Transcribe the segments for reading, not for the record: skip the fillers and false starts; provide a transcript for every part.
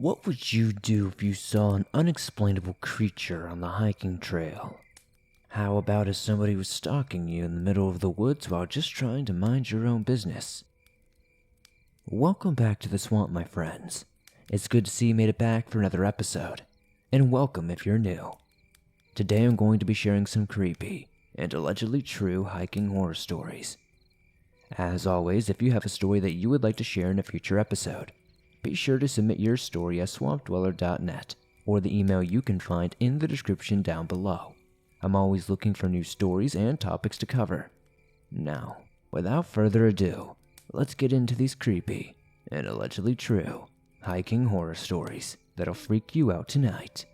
What would you do if you saw an unexplainable creature on the hiking trail? How about if somebody was stalking you in the middle of the woods while just trying to mind your own business? Welcome back to the swamp, my friends. It's good to see you made it back for another episode, and welcome if you're new. Today I'm going to be sharing some creepy and allegedly true hiking horror stories. As always, if you have a story that you would like to share in a future episode, be sure to submit your story at swampdweller.net or the email you can find in the description down below. I'm always looking for new stories and topics to cover. Now, without further ado, let's get into these creepy and allegedly true hiking horror stories that'll freak you out tonight.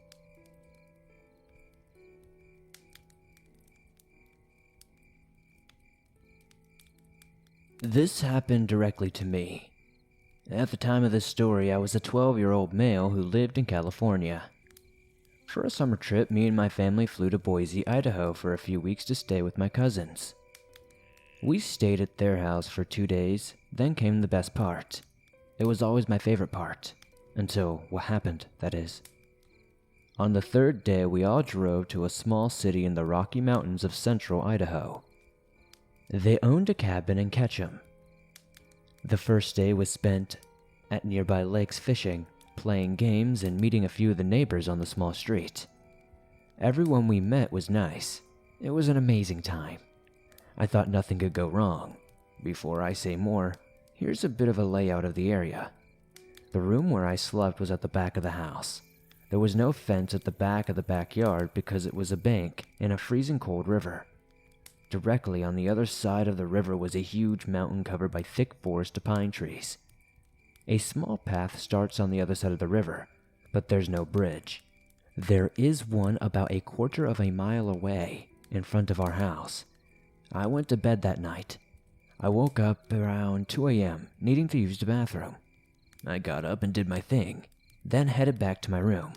This happened directly to me. At the time of this story, I was a 12-year-old male who lived in California. For a summer trip, me and my family flew to Boise, Idaho for a few weeks to stay with my cousins. We stayed at their house for 2 days, then came the best part. It was always my favorite part. Until what happened, that is. On the third day, we all drove to a small city in the Rocky Mountains of central Idaho. They owned a cabin in Ketchum. The first day was spent at nearby lakes fishing, playing games, and meeting a few of the neighbors on the small street. Everyone we met was nice. It was an amazing time. I thought nothing could go wrong. Before I say more, here's a bit of a layout of the area. The room where I slept was at the back of the house. There was no fence at the back of the backyard because it was a bank in a freezing cold river. Directly on the other side of the river was a huge mountain covered by thick forest of pine trees. A small path starts on the other side of the river, but there's no bridge. There is one about a quarter of a mile away, in front of our house. I went to bed that night. I woke up around 2 a.m., needing to use the bathroom. I got up and did my thing, then headed back to my room.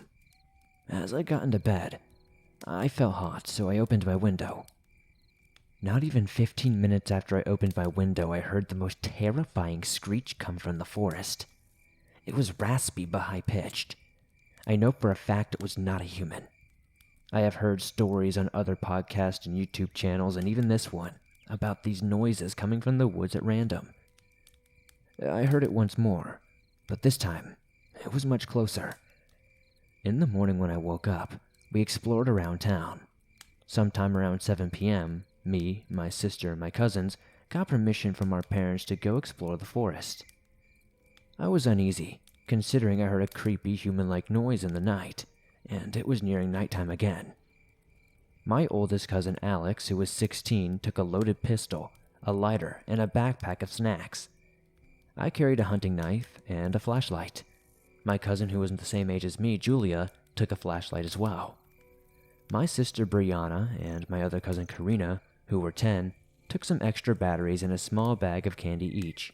As I got into bed, I felt hot, so I opened my window. Not even 15 minutes after I opened my window, I heard the most terrifying screech come from the forest. It was raspy but high-pitched. I know for a fact it was not a human. I have heard stories on other podcasts and YouTube channels, and even this one, about these noises coming from the woods at random. I heard it once more, but this time, it was much closer. In the morning when I woke up, we explored around town. Sometime around 7 p.m., me, my sister, and my cousins got permission from our parents to go explore the forest. I was uneasy, considering I heard a creepy human-like noise in the night, and it was nearing nighttime again. My oldest cousin Alex, who was 16, took a loaded pistol, a lighter, and a backpack of snacks. I carried a hunting knife and a flashlight. My cousin, who was the same age as me, Julia, took a flashlight as well. My sister Brianna and my other cousin Karina, who were 10, took some extra batteries and a small bag of candy each.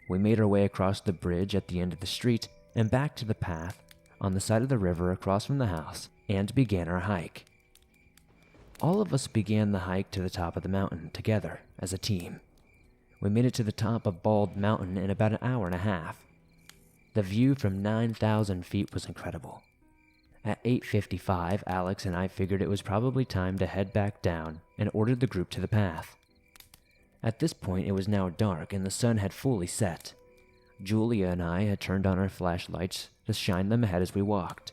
We made our way across the bridge at the end of the street and back to the path on the side of the river across from the house and began our hike. All of us began the hike to the top of the mountain together as a team. We made it to the top of Bald Mountain in about an hour and a half. The view from 9,000 feet was incredible. At 8:55, Alex and I figured it was probably time to head back down and ordered the group to the path. At this point, it was now dark and the sun had fully set. Julia and I had turned on our flashlights to shine them ahead as we walked.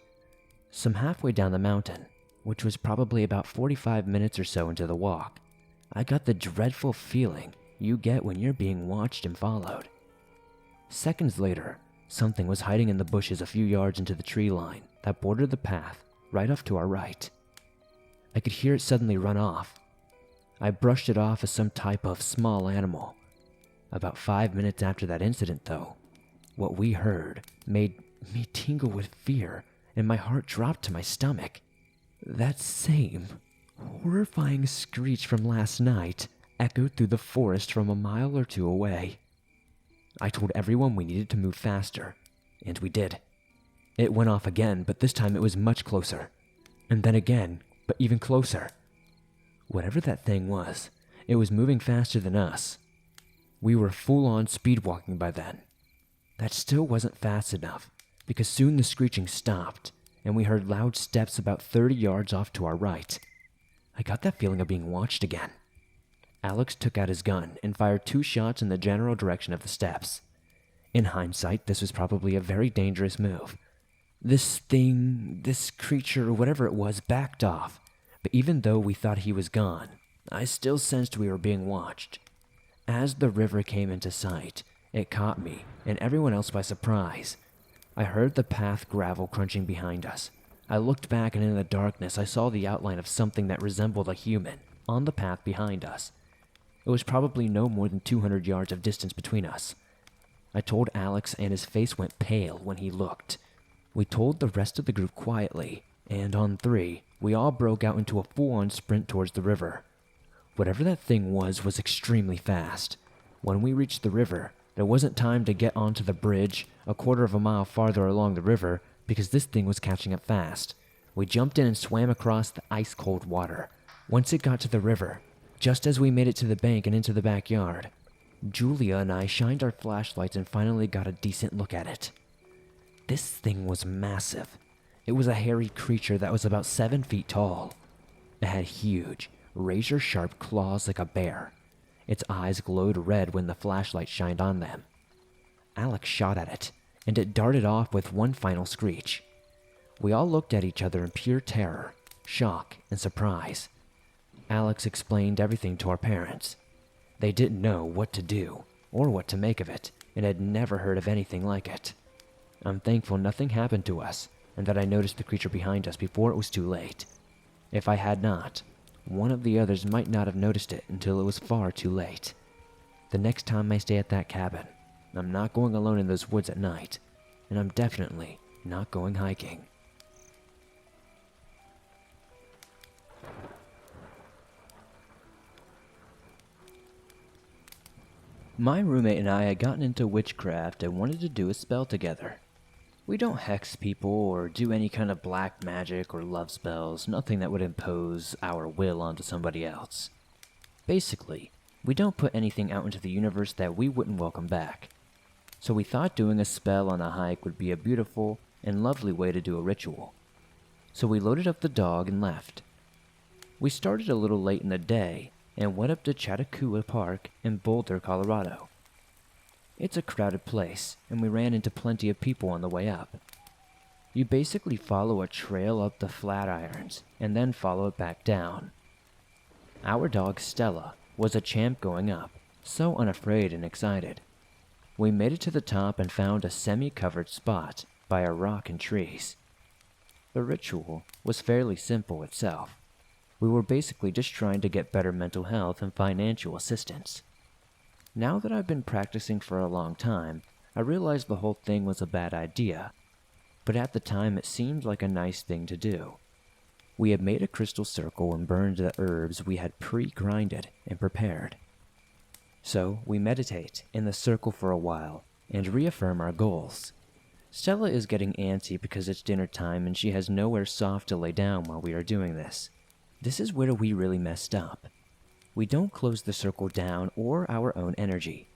Some halfway down the mountain, which was probably about 45 minutes or so into the walk, I got the dreadful feeling you get when you're being watched and followed. Seconds later, something was hiding in the bushes a few yards into the tree line that bordered the path right off to our right. I could hear it suddenly run off. I brushed it off as some type of small animal. About 5 minutes after that incident, though, what we heard made me tingle with fear and my heart dropped to my stomach. That same horrifying screech from last night echoed through the forest from a mile or two away. I told everyone we needed to move faster, and we did. It went off again, but this time it was much closer. And then again, but even closer. Whatever that thing was, it was moving faster than us. We were full-on speed walking by then. That still wasn't fast enough, because soon the screeching stopped, and we heard loud steps about 30 yards off to our right. I got that feeling of being watched again. Alex took out his gun and fired 2 shots in the general direction of the steps. In hindsight, this was probably a very dangerous move. This creature, whatever it was, backed off, but even though we thought he was gone, I still sensed we were being watched. As the river came into sight, it caught me and everyone else by surprise. I heard the path gravel crunching behind us. I looked back, and in the darkness I saw the outline of something that resembled a human on the path behind us. It was probably no more than 200 yards of distance between us. I told Alex, and his face went pale when he looked. We told the rest of the group quietly, and on 3, we all broke out into a full-on sprint towards the river. Whatever that thing was extremely fast. When we reached the river, there wasn't time to get onto the bridge a quarter of a mile farther along the river because this thing was catching up fast. We jumped in and swam across the ice-cold water. Once it got to the river, just as we made it to the bank and into the backyard, Julia and I shined our flashlights and finally got a decent look at it. This thing was massive. It was a hairy creature that was about 7 feet tall. It had huge, razor-sharp claws like a bear. Its eyes glowed red when the flashlight shined on them. Alex shot at it, and it darted off with one final screech. We all looked at each other in pure terror, shock, and surprise. Alex explained everything to our parents. They didn't know what to do or what to make of it, and had never heard of anything like it. I'm thankful nothing happened to us, and that I noticed the creature behind us before it was too late. If I had not, one of the others might not have noticed it until it was far too late. The next time I stay at that cabin, I'm not going alone in those woods at night, and I'm definitely not going hiking. My roommate and I had gotten into witchcraft and wanted to do a spell together. We don't hex people or do any kind of black magic or love spells, nothing that would impose our will onto somebody else. Basically, we don't put anything out into the universe that we wouldn't welcome back. So we thought doing a spell on a hike would be a beautiful and lovely way to do a ritual. So we loaded up the dog and left. We started a little late in the day and went up to Chautauqua Park in Boulder, Colorado. It's a crowded place, and we ran into plenty of people on the way up. You basically follow a trail up the Flatirons, and then follow it back down. Our dog Stella was a champ going up, so unafraid and excited. We made it to the top and found a semi-covered spot by a rock and trees. The ritual was fairly simple itself. We were basically just trying to get better mental health and financial assistance. Now that I've been practicing for a long time, I realized the whole thing was a bad idea, but at the time it seemed like a nice thing to do. We had made a crystal circle and burned the herbs we had pre-grinded and prepared. So we meditate in the circle for a while and reaffirm our goals. Stella is getting antsy because it's dinner time and she has nowhere soft to lay down while we are doing this. This is where we really messed up. We don't close the circle down or our own energy.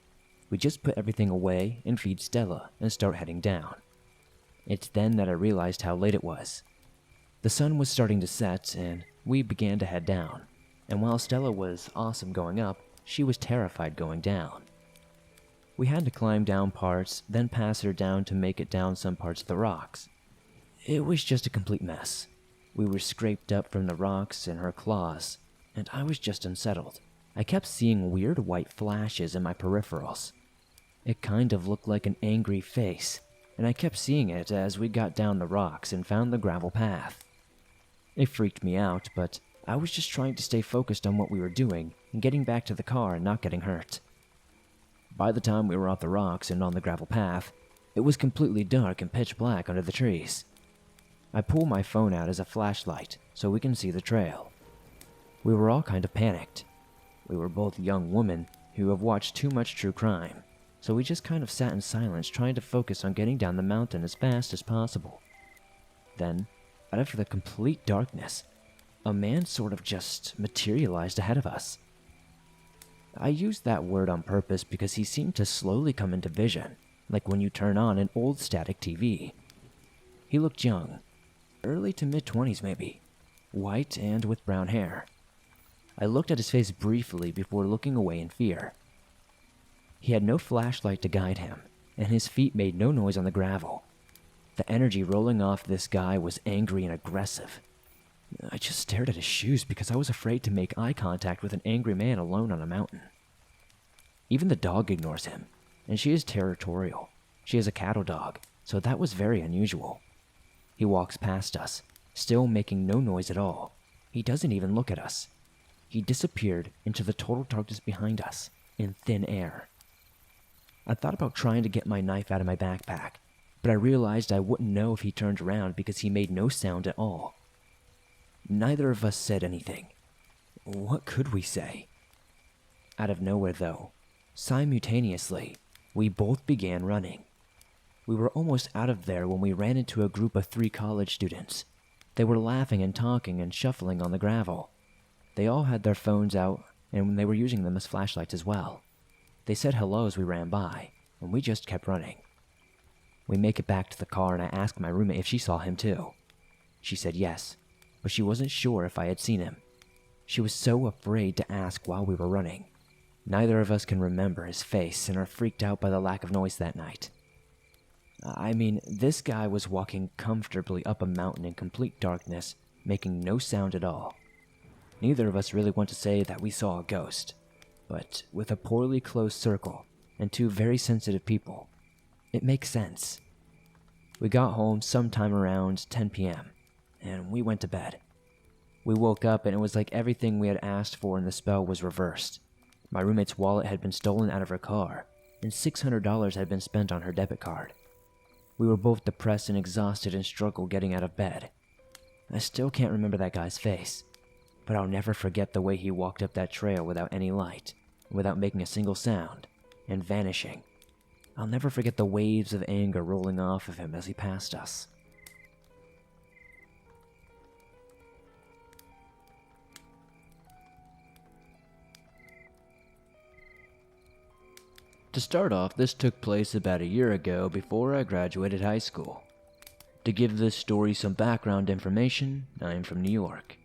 We just put everything away and feed Stella and start heading down. It's then that I realized how late it was. The sun was starting to set and we began to head down. And while Stella was awesome going up, she was terrified going down. We had to climb down parts, then pass her down to make it down some parts of the rocks. It was just a complete mess. We were scraped up from the rocks and her claws, and I was just unsettled. I kept seeing weird white flashes in my peripherals. It kind of looked like an angry face, and I kept seeing it as we got down the rocks and found the gravel path. It freaked me out, but I was just trying to stay focused on what we were doing and getting back to the car and not getting hurt. By the time we were off the rocks and on the gravel path, it was completely dark and pitch black under the trees. I pull my phone out as a flashlight so we can see the trail. We were all kind of panicked. We were both young women who have watched too much true crime, so we just kind of sat in silence trying to focus on getting down the mountain as fast as possible. Then, out of the complete darkness, a man sort of just materialized ahead of us. I used that word on purpose because he seemed to slowly come into vision, like when you turn on an old static TV. He looked young, early to mid-20s maybe, white and with brown hair. I looked at his face briefly before looking away in fear. He had no flashlight to guide him, and his feet made no noise on the gravel. The energy rolling off this guy was angry and aggressive. I just stared at his shoes because I was afraid to make eye contact with an angry man alone on a mountain. Even the dog ignores him, and she is territorial. She is a cattle dog, so that was very unusual. He walks past us, still making no noise at all. He doesn't even look at us. He disappeared into the total darkness behind us, in thin air. I thought about trying to get my knife out of my backpack, but I realized I wouldn't know if he turned around because he made no sound at all. Neither of us said anything. What could we say? Out of nowhere, though, simultaneously, we both began running. We were almost out of there when we ran into a group of 3 college students. They were laughing and talking and shuffling on the gravel. They all had their phones out, and they were using them as flashlights as well. They said hello as we ran by, and we just kept running. We make it back to the car, and I asked my roommate if she saw him too. She said yes, but she wasn't sure if I had seen him. She was so afraid to ask while we were running. Neither of us can remember his face and are freaked out by the lack of noise that night. I mean, this guy was walking comfortably up a mountain in complete darkness, making no sound at all. Neither of us really want to say that we saw a ghost, but with a poorly closed circle and 2 very sensitive people, it makes sense. We got home sometime around 10 p.m., and we went to bed. We woke up and it was like everything we had asked for in the spell was reversed. My roommate's wallet had been stolen out of her car, and $600 had been spent on her debit card. We were both depressed and exhausted and struggled getting out of bed. I still can't remember that guy's face, but I'll never forget the way he walked up that trail without any light, without making a single sound, and vanishing. I'll never forget the waves of anger rolling off of him as he passed us. To start off, this took place about a year ago before I graduated high school. To give this story some background information, I am from New York.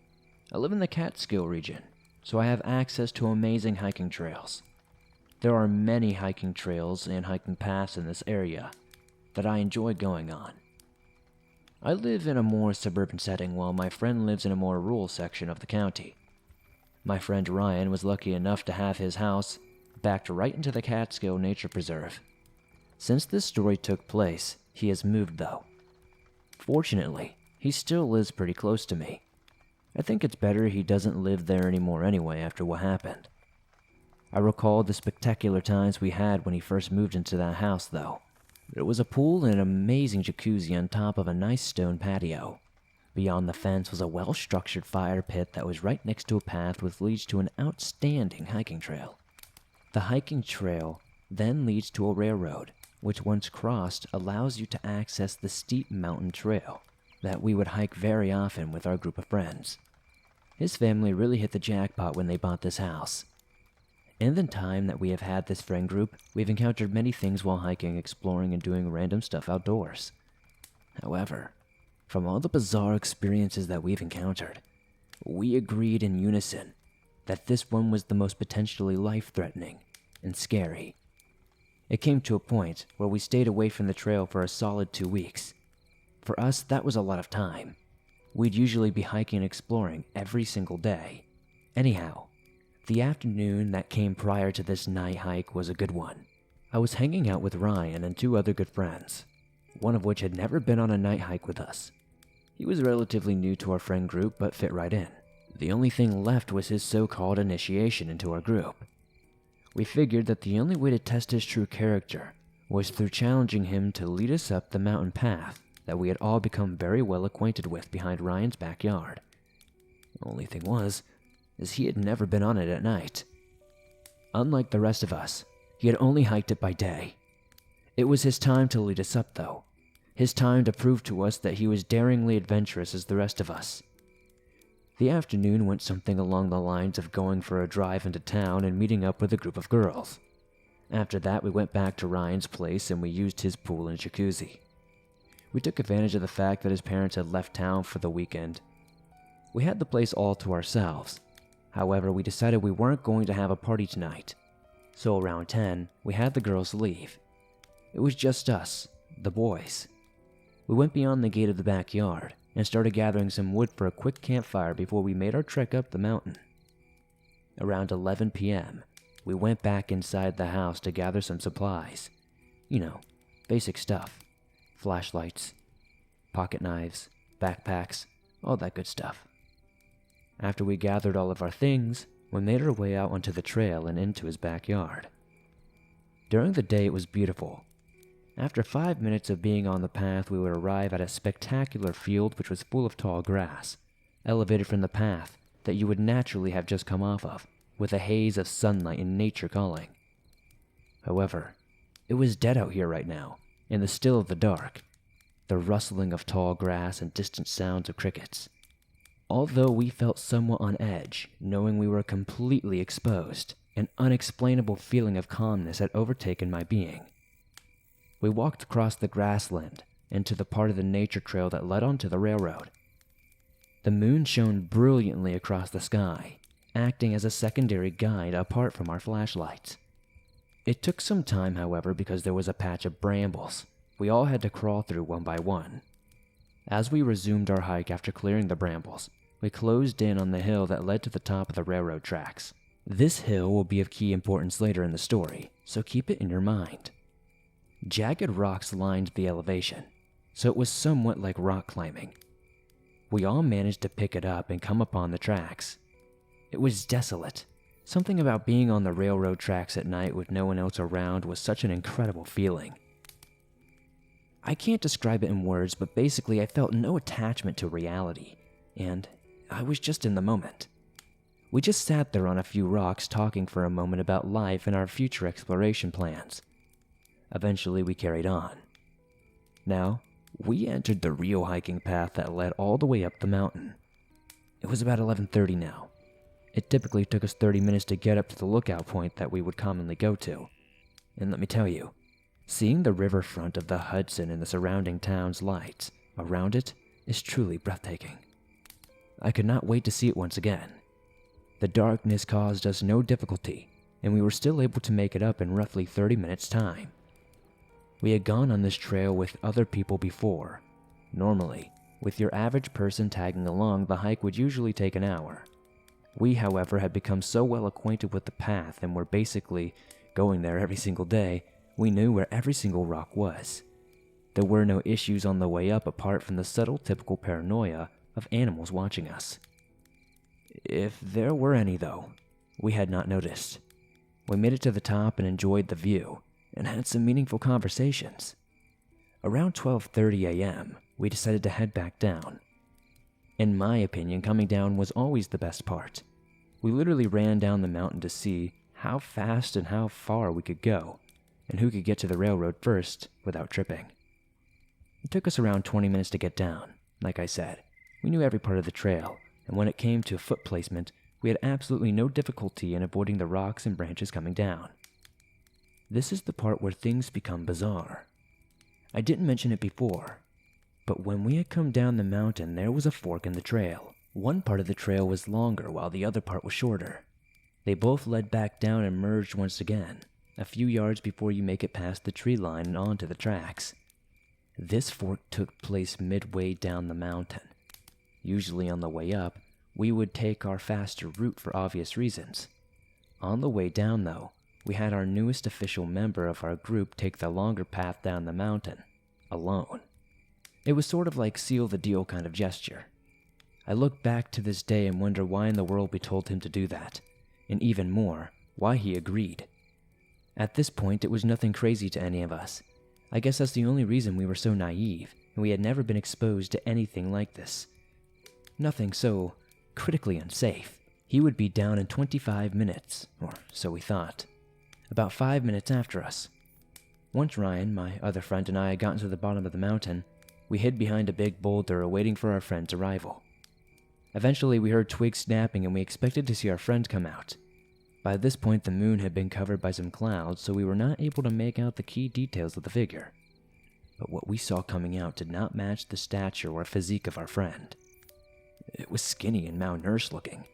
I live in the Catskill region, so I have access to amazing hiking trails. There are many hiking trails and hiking paths in this area that I enjoy going on. I live in a more suburban setting while my friend lives in a more rural section of the county. My friend Ryan was lucky enough to have his house backed right into the Catskill Nature Preserve. Since this story took place, he has moved though. Fortunately, he still lives pretty close to me. I think it's better he doesn't live there anymore anyway after what happened. I recall the spectacular times we had when he first moved into that house though. There was a pool and an amazing jacuzzi on top of a nice stone patio. Beyond the fence was a well-structured fire pit that was right next to a path which leads to an outstanding hiking trail. The hiking trail then leads to a railroad, which once crossed allows you to access the steep mountain trail that we would hike very often with our group of friends. His family really hit the jackpot when they bought this house. In the time that we have had this friend group, we've encountered many things while hiking, exploring, and doing random stuff outdoors. However, from all the bizarre experiences that we've encountered, we agreed in unison that this one was the most potentially life-threatening and scary. It came to a point where we stayed away from the trail for a solid 2 weeks. For us, that was a lot of time. We'd usually be hiking and exploring every single day. Anyhow, the afternoon that came prior to this night hike was a good one. I was hanging out with Ryan and 2 other good friends, one of which had never been on a night hike with us. He was relatively new to our friend group but fit right in. The only thing left was his so-called initiation into our group. We figured that the only way to test his true character was through challenging him to lead us up the mountain path that we had all become very well acquainted with behind Ryan's backyard. The only thing was, he had never been on it at night. Unlike the rest of us, he had only hiked it by day. It was his time to lead us up though, his time to prove to us that he was daringly adventurous as the rest of us. The afternoon went something along the lines of going for a drive into town and meeting up with a group of girls. After that, we went back to Ryan's place and we used his pool and jacuzzi. We took advantage of the fact that his parents had left town for the weekend. We had the place all to ourselves. However, we decided we weren't going to have a party tonight. So around 10, we had the girls leave. It was just us, the boys. We went beyond the gate of the backyard and started gathering some wood for a quick campfire before we made our trek up the mountain. Around 11 p.m., we went back inside the house to gather some supplies. You know, basic stuff. Flashlights, pocket knives, backpacks, all that good stuff. After we gathered all of our things, we made our way out onto the trail and into his backyard. During the day, it was beautiful. After 5 minutes of being on the path, we would arrive at a spectacular field which was full of tall grass, elevated from the path that you would naturally have just come off of, with a haze of sunlight and nature calling. However, it was dead out here right now, in the still of the dark, the rustling of tall grass and distant sounds of crickets. Although we felt somewhat on edge, knowing we were completely exposed, an unexplainable feeling of calmness had overtaken my being. We walked across the grassland into the part of the nature trail that led onto the railroad. The moon shone brilliantly across the sky, acting as a secondary guide apart from our flashlights. It took some time, however, because there was a patch of brambles we all had to crawl through one by one. As we resumed our hike after clearing the brambles, we closed in on the hill that led to the top of the railroad tracks. This hill will be of key importance later in the story, so keep it in your mind. Jagged rocks lined the elevation, so it was somewhat like rock climbing. We all managed to pick it up and come upon the tracks. It was desolate. Something about being on the railroad tracks at night with no one else around was such an incredible feeling. I can't describe it in words, but basically I felt no attachment to reality, and I was just in the moment. We just sat there on a few rocks talking for a moment about life and our future exploration plans. Eventually we carried on. Now, we entered the real hiking path that led all the way up the mountain. It was about 11:30 now. It typically took us 30 minutes to get up to the lookout point that we would commonly go to. And let me tell you, seeing the riverfront of the Hudson and the surrounding town's lights around it is truly breathtaking. I could not wait to see it once again. The darkness caused us no difficulty, and we were still able to make it up in roughly 30 minutes' time. We had gone on this trail with other people before. Normally, with your average person tagging along, the hike would usually take an hour. We, however, had become so well acquainted with the path and were basically going there every single day, we knew where every single rock was. There were no issues on the way up apart from the subtle typical paranoia of animals watching us. If there were any, though, we had not noticed. We made it to the top and enjoyed the view, and had some meaningful conversations. Around 12:30 a.m., we decided to head back down. In my opinion, coming down was always the best part. We literally ran down the mountain to see how fast and how far we could go, and who could get to the railroad first without tripping. It took us around 20 minutes to get down. Like I said, we knew every part of the trail, and when it came to foot placement, we had absolutely no difficulty in avoiding the rocks and branches coming down. This is the part where things become bizarre. I didn't mention it before, but when we had come down the mountain, there was a fork in the trail. One part of the trail was longer while the other part was shorter. They both led back down and merged once again, a few yards before you make it past the tree line and onto the tracks. This fork took place midway down the mountain. Usually on the way up, we would take our faster route for obvious reasons. On the way down, though, we had our newest official member of our group take the longer path down the mountain, alone. It was sort of like seal the deal kind of gesture. I look back to this day and wonder why in the world we told him to do that, and even more, why he agreed. At this point, it was nothing crazy to any of us. I guess that's the only reason we were so naive, and we had never been exposed to anything like this. Nothing so critically unsafe. He would be down in 25 minutes, or so we thought. About 5 minutes after us. Once Ryan, my other friend, and I had gotten to the bottom of the mountain, we hid behind a big boulder awaiting for our friend's arrival. Eventually, we heard twigs snapping and we expected to see our friend come out. By this point, the moon had been covered by some clouds, so we were not able to make out the key details of the figure. but what we saw coming out did not match the stature or physique of our friend. It was skinny and malnourished looking.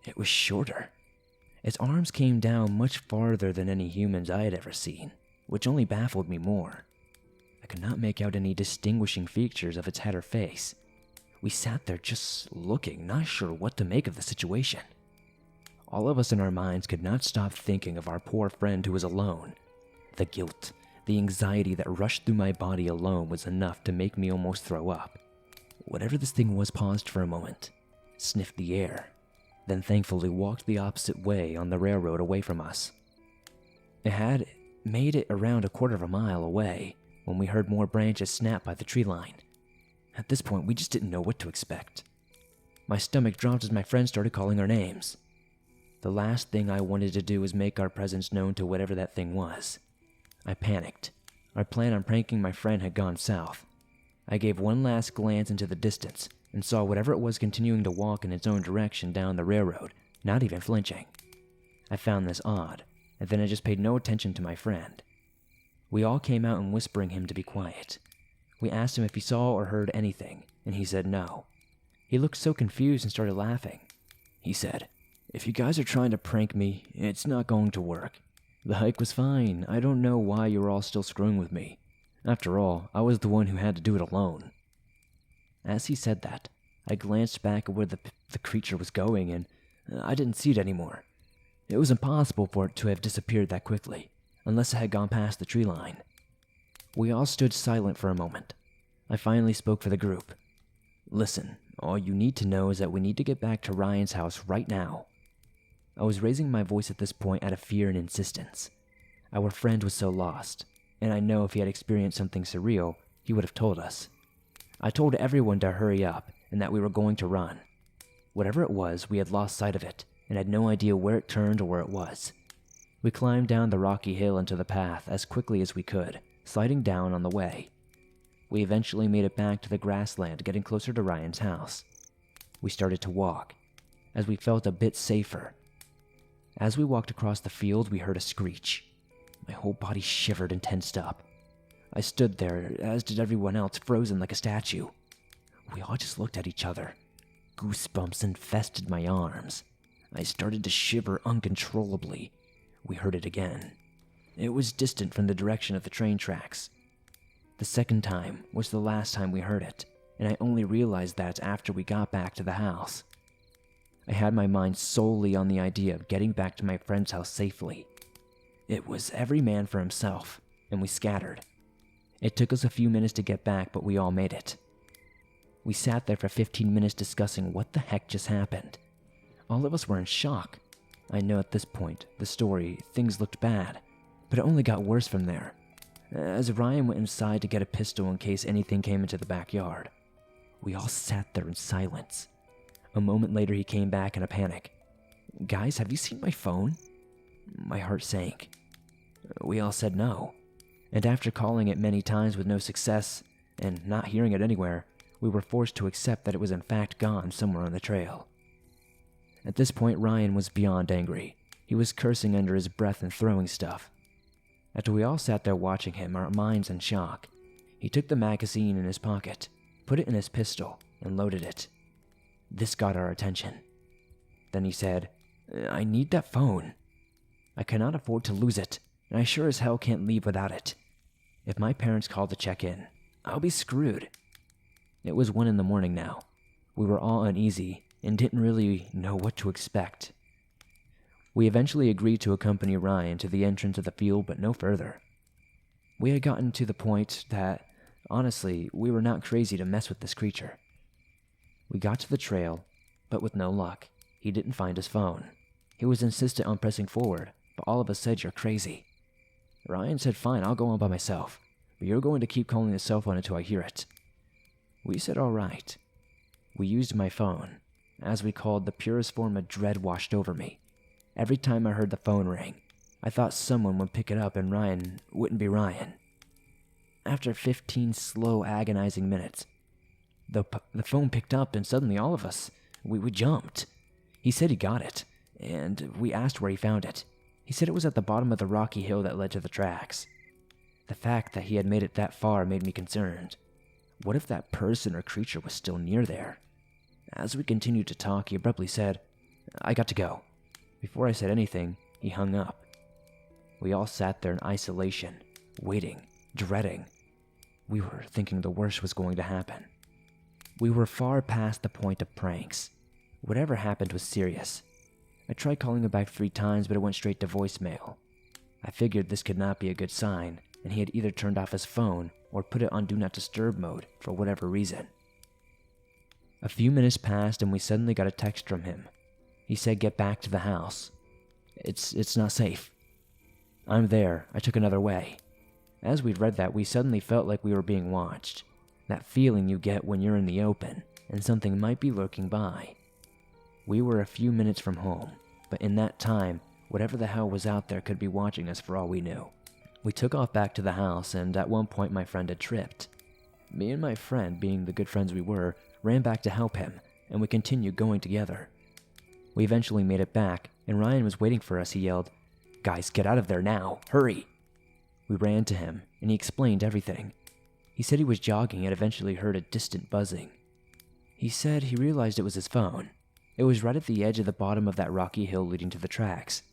It was shorter. Its arms came down much farther than any humans I had ever seen, which only baffled me more. I could not make out any distinguishing features of its head or face. We sat there just looking, not sure what to make of the situation. All of us in our minds could not stop thinking of our poor friend who was alone. The guilt, the anxiety that rushed through my body alone was enough to make me almost throw up. Whatever this thing was paused for a moment, sniffed the air, then thankfully walked the opposite way on the railroad away from us. It had made it around a quarter of a mile away when we heard more branches snap by the tree line. At this point, we just didn't know what to expect. My stomach dropped as my friends started calling our names. The last thing I wanted to do was make our presence known to whatever that thing was. I panicked. Our plan on pranking my friend had gone south. I gave one last glance into the distance and saw whatever it was continuing to walk in its own direction down the railroad, not even flinching. I found this odd, and then I just paid no attention to my friend. We all came out and whispering him to be quiet. We asked him if he saw or heard anything, and he said no. He looked so confused and started laughing. He said, "If you guys are trying to prank me, it's not going to work. The hike was fine. I don't know why you're all still screwing with me. After all, I was the one who had to do it alone." As he said that, I glanced back at where the creature was going, and I didn't see it anymore. It was impossible for it to have disappeared that quickly, unless it had gone past the tree line. We all stood silent for a moment. I finally spoke for the group. "Listen, all you need to know is that we need to get back to Ryan's house right now." I was raising my voice at this point out of fear and insistence. Our friend was so lost, and I know if he had experienced something surreal, he would have told us. I told everyone to hurry up and that we were going to run. Whatever it was, we had lost sight of it and had no idea where it turned or where it was. We climbed down the rocky hill into the path as quickly as we could, sliding down on the way. We eventually made it back to the grassland, getting closer to Ryan's house. We started to walk, as we felt a bit safer. As we walked across the field, we heard a screech. My whole body shivered and tensed up. I stood there, as did everyone else, frozen like a statue. We all just looked at each other. Goosebumps infested my arms. I started to shiver uncontrollably. We heard it again. It was distant from the direction of the train tracks. The second time was the last time we heard it, and I only realized that after we got back to the house. I had my mind solely on the idea of getting back to my friend's house safely. It was every man for himself, and we scattered. It took us a few minutes to get back, but we all made it. We sat there for 15 minutes discussing what the heck just happened. All of us were in shock. I know at this point, things looked bad, but it only got worse from there, as Ryan went inside to get a pistol in case anything came into the backyard. We all sat there in silence. A moment later, he came back in a panic. "Guys, have you seen my phone?" My heart sank. We all said no, and after calling it many times with no success, and not hearing it anywhere, we were forced to accept that it was in fact gone somewhere on the trail. At this point, Ryan was beyond angry. He was cursing under his breath and throwing stuff. After we all sat there watching him, our minds in shock, he took the magazine in his pocket, put it in his pistol, and loaded it. This got our attention. Then he said, "I need that phone. I cannot afford to lose it, and I sure as hell can't leave without it. If my parents call to check in, I'll be screwed." It was 1 a.m. now. We were all uneasy and didn't really know what to expect. We eventually agreed to accompany Ryan to the entrance of the field, but no further. We had gotten to the point that, honestly, we were not crazy to mess with this creature. We got to the trail, but with no luck. He didn't find his phone. He was insistent on pressing forward, but all of us said, "You're crazy." Ryan said, "Fine, I'll go on by myself, but you're going to keep calling the cell phone until I hear it." We said, "All right." We used my phone. As we called, the purest form of dread washed over me. Every time I heard the phone ring, I thought someone would pick it up and Ryan wouldn't be Ryan. After 15 slow, agonizing minutes, the phone picked up and suddenly all of us, we jumped. He said he got it, and we asked where he found it. He said it was at the bottom of the rocky hill that led to the tracks. The fact that he had made it that far made me concerned. What if that person or creature was still near there? As we continued to talk, he abruptly said, "I got to go." Before I said anything, he hung up. We all sat there in isolation, waiting, dreading. We were thinking the worst was going to happen. We were far past the point of pranks. Whatever happened was serious. I tried calling him back 3 times, but it went straight to voicemail. I figured this could not be a good sign, and he had either turned off his phone or put it on Do Not Disturb mode for whatever reason. A few minutes passed and we suddenly got a text from him. He said, "Get back to the house. It's not safe." "I'm there. I took another way." As we read that, we suddenly felt like we were being watched. That feeling you get when you're in the open and something might be lurking by. We were a few minutes from home, but in that time, whatever the hell was out there could be watching us for all we knew. We took off back to the house, and at one point my friend had tripped. Me and my friend, being the good friends we were, ran back to help him, and we continued going together. We eventually made it back, and Ryan was waiting for us. He yelled, "Guys, get out of there now, hurry!" We ran to him, and he explained everything. He said he was jogging and eventually heard a distant buzzing. He said he realized it was his phone. It was right at the edge of the bottom of that rocky hill leading to the tracks.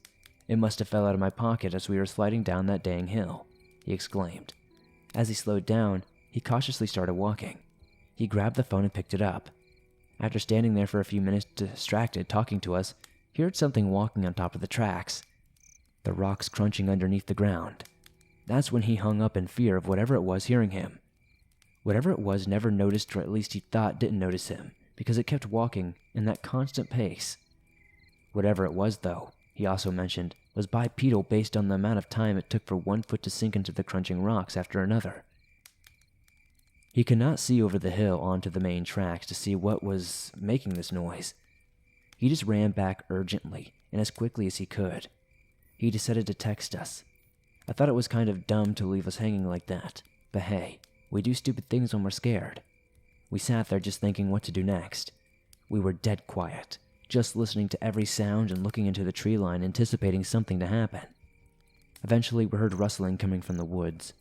"It must have fell out of my pocket as we were sliding down that dang hill," he exclaimed. As he slowed down, he cautiously started walking. He grabbed the phone and picked it up. After standing there for a few minutes distracted, talking to us, he heard something walking on top of the tracks. The rocks crunching underneath the ground. That's when he hung up in fear of whatever it was hearing him. Whatever it was never noticed, or at least he thought didn't notice him, because it kept walking in that constant pace. Whatever it was, though, he also mentioned, was bipedal based on the amount of time it took for one foot to sink into the crunching rocks after another. He could not see over the hill onto the main tracks to see what was making this noise. He just ran back urgently and as quickly as he could. He decided to text us. I thought it was kind of dumb to leave us hanging like that, but hey, we do stupid things when we're scared. We sat there just thinking what to do next. We were dead quiet, just listening to every sound and looking into the tree line, anticipating something to happen. Eventually, we heard rustling coming from the woods.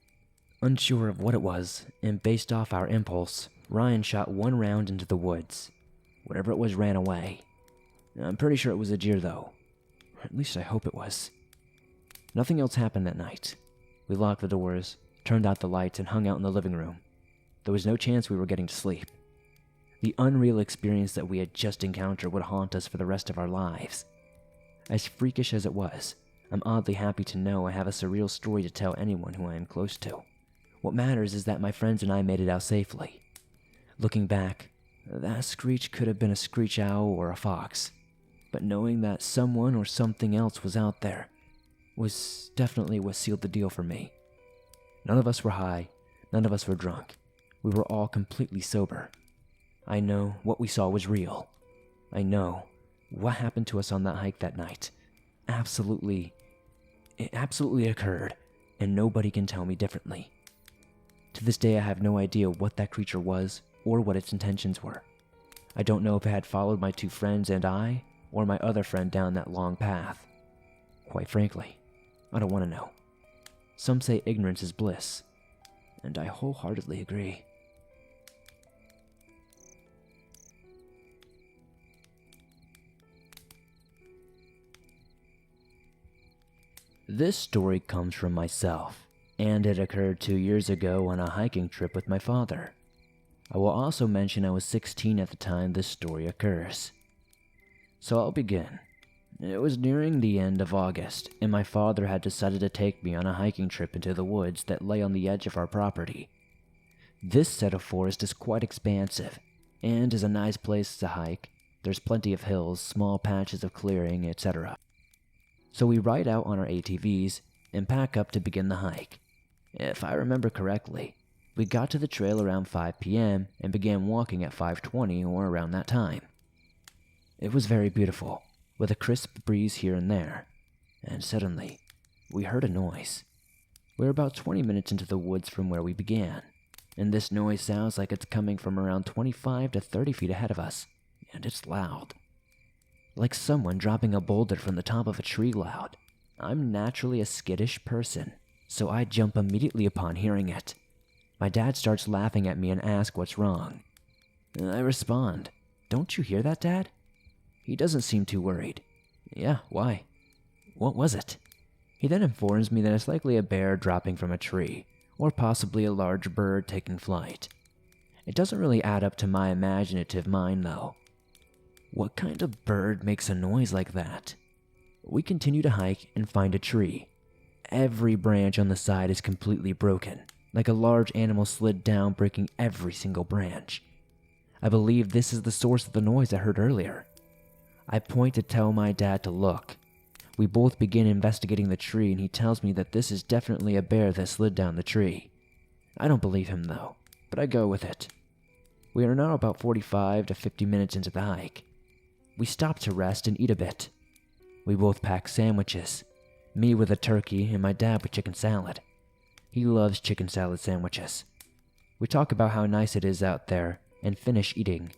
Unsure of what it was, and based off our impulse, Ryan shot one round into the woods. Whatever it was ran away. I'm pretty sure it was a deer, though. Or at least I hope it was. Nothing else happened that night. We locked the doors, turned out the lights, and hung out in the living room. There was no chance we were getting to sleep. The unreal experience that we had just encountered would haunt us for the rest of our lives. As freakish as it was, I'm oddly happy to know I have a surreal story to tell anyone who I am close to. What matters is that my friends and I made it out safely. Looking back, that screech could have been a screech owl or a fox, but knowing that someone or something else was out there was definitely what sealed the deal for me. None of us were high, none of us were drunk. We were all completely sober. I know what we saw was real. I know what happened to us on that hike that night. It absolutely occurred, and nobody can tell me differently. To this day, I have no idea what that creature was or what its intentions were. I don't know if it had followed my 2 friends and I, or my other friend down that long path. Quite frankly, I don't want to know. Some say ignorance is bliss, and I wholeheartedly agree. This story comes from myself, and it occurred 2 years ago on a hiking trip with my father. I will also mention I was 16 at the time this story occurs. So I'll begin. It was nearing the end of August, and my father had decided to take me on a hiking trip into the woods that lay on the edge of our property. This set of forest is quite expansive, and is a nice place to hike. There's plenty of hills, small patches of clearing, etc. So we ride out on our ATVs and pack up to begin the hike. If I remember correctly, we got to the trail around 5 p.m. and began walking at 5:20 or around that time. It was very beautiful, with a crisp breeze here and there, and suddenly, we heard a noise. We're about 20 minutes into the woods from where we began, and this noise sounds like it's coming from around 25 to 30 feet ahead of us, and it's loud. Like someone dropping a boulder from the top of a tree loud. I'm naturally a skittish person, so I jump immediately upon hearing it. My dad starts laughing at me and asks what's wrong. I respond, "Don't you hear that, Dad?" He doesn't seem too worried. "Yeah, why? What was it?" He then informs me that it's likely a bear dropping from a tree, or possibly a large bird taking flight. It doesn't really add up to my imaginative mind, though. What kind of bird makes a noise like that? We continue to hike and find a tree. Every branch on the side is completely broken, like a large animal slid down, breaking every single branch. I believe this is the source of the noise I heard earlier. I point to tell my dad to look. We both begin investigating the tree, and he tells me that this is definitely a bear that slid down the tree. I don't believe him though, but I go with it. We are now about 45 to 50 minutes into the hike. We stop to rest and eat a bit. We both pack sandwiches, me with a turkey and my dad with chicken salad. He loves chicken salad sandwiches. We talk about how nice it is out there and finish eating.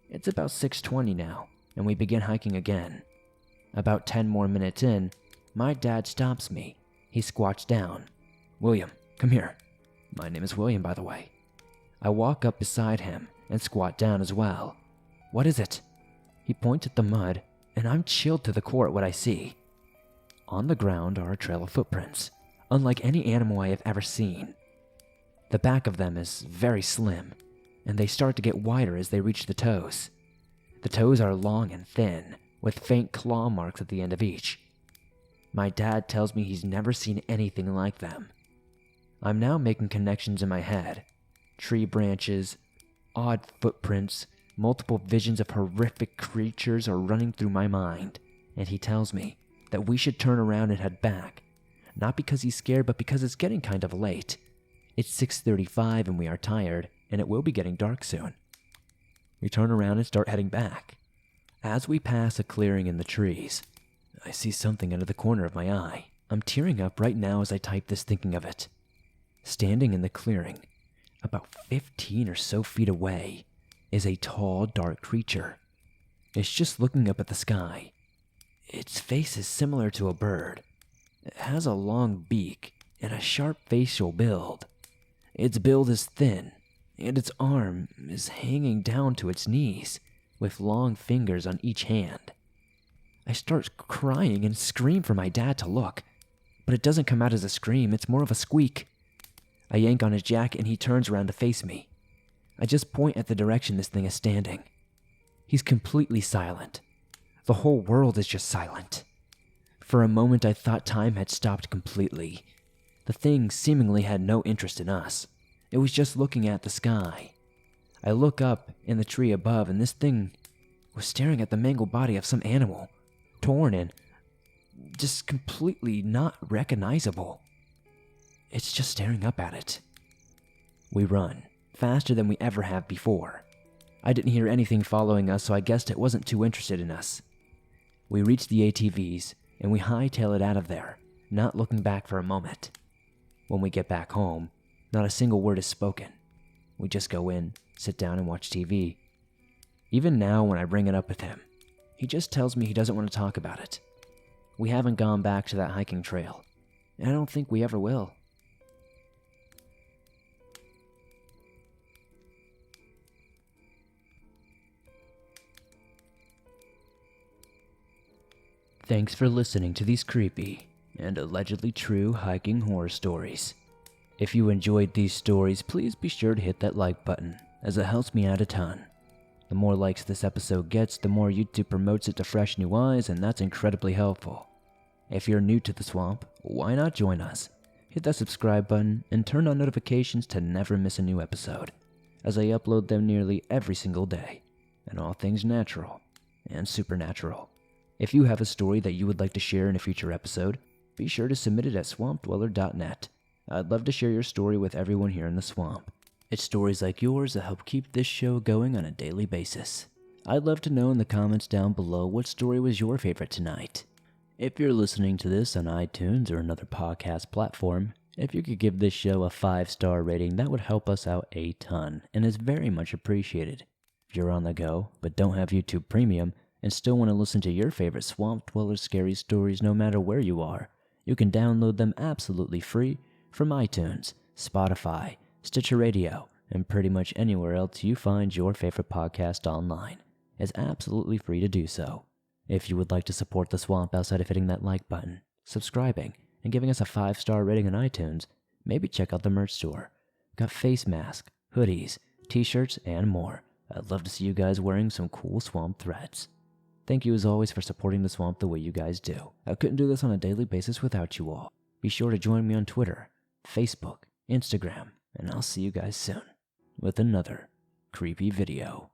It's about 6:20 now, and we begin hiking again. About 10 more minutes in, my dad stops me. He squats down. "William, come here." My name is William, by the way. I walk up beside him and squat down as well. "What is it?" He points at the mud, and I'm chilled to the core at what I see. On the ground are a trail of footprints, unlike any animal I have ever seen. The back of them is very slim, and they start to get wider as they reach the toes. The toes are long and thin, with faint claw marks at the end of each. My dad tells me he's never seen anything like them. I'm now making connections in my head. Tree branches, odd footprints, multiple visions of horrific creatures are running through my mind, and he tells me that we should turn around and head back. Not because he's scared, but because it's getting kind of late. It's 6:35 and we are tired, and it will be getting dark soon. We turn around and start heading back. As we pass a clearing in the trees, I see something out of the corner of my eye. I'm tearing up right now as I type this, thinking of it. Standing in the clearing, about 15 or so feet away, is a tall, dark creature. It's just looking up at the sky. Its face is similar to a bird. It has a long beak and a sharp facial build. Its build is thin, and its arm is hanging down to its knees, with long fingers on each hand. I start crying and scream for my dad to look, but it doesn't come out as a scream, it's more of a squeak. I yank on his jacket and he turns around to face me. I just point at the direction this thing is standing. He's completely silent. The whole world is just silent. For a moment I thought time had stopped completely. The thing seemingly had no interest in us. It was just looking at the sky. I look up in the tree above, and this thing was staring at the mangled body of some animal, torn and just completely not recognizable. It's just staring up at it. We run, faster than we ever have before. I didn't hear anything following us, so I guessed it wasn't too interested in us. We reach the ATVs, and we hightail it out of there, not looking back for a moment. When we get back home, not a single word is spoken. We just go in, sit down, and watch TV. Even now, when I bring it up with him, he just tells me he doesn't want to talk about it. We haven't gone back to that hiking trail, and I don't think we ever will. Thanks for listening to these creepy and allegedly true hiking horror stories. If you enjoyed these stories, please be sure to hit that like button, as it helps me out a ton. The more likes this episode gets, the more YouTube promotes it to fresh new eyes, and that's incredibly helpful. If you're new to the swamp, why not join us? Hit that subscribe button and turn on notifications to never miss a new episode, as I upload them nearly every single day, and all things natural and supernatural. If you have a story that you would like to share in a future episode, be sure to submit it at swampdweller.net. I'd love to share your story with everyone here in the swamp. It's stories like yours that help keep this show going on a daily basis. I'd love to know in the comments down below what story was your favorite tonight. If you're listening to this on iTunes or another podcast platform, if you could give this show a 5-star rating, that would help us out a ton and is very much appreciated. If you're on the go but don't have YouTube Premium and still want to listen to your favorite Swamp Dweller scary stories no matter where you are, You can download them absolutely free from iTunes, Spotify, Stitcher Radio, and pretty much anywhere else you find your favorite podcast online. It's absolutely free to do so. If you would like to support the Swamp outside of hitting that like button, subscribing, and giving us a 5-star rating on iTunes, maybe check out the merch store. Got face masks, hoodies, t-shirts, and more. I'd love to see you guys wearing some cool Swamp threads. Thank you as always for supporting the Swamp the way you guys do. I couldn't do this on a daily basis without you all. Be sure to join me on Twitter, Facebook, Instagram, and I'll see you guys soon with another creepy video.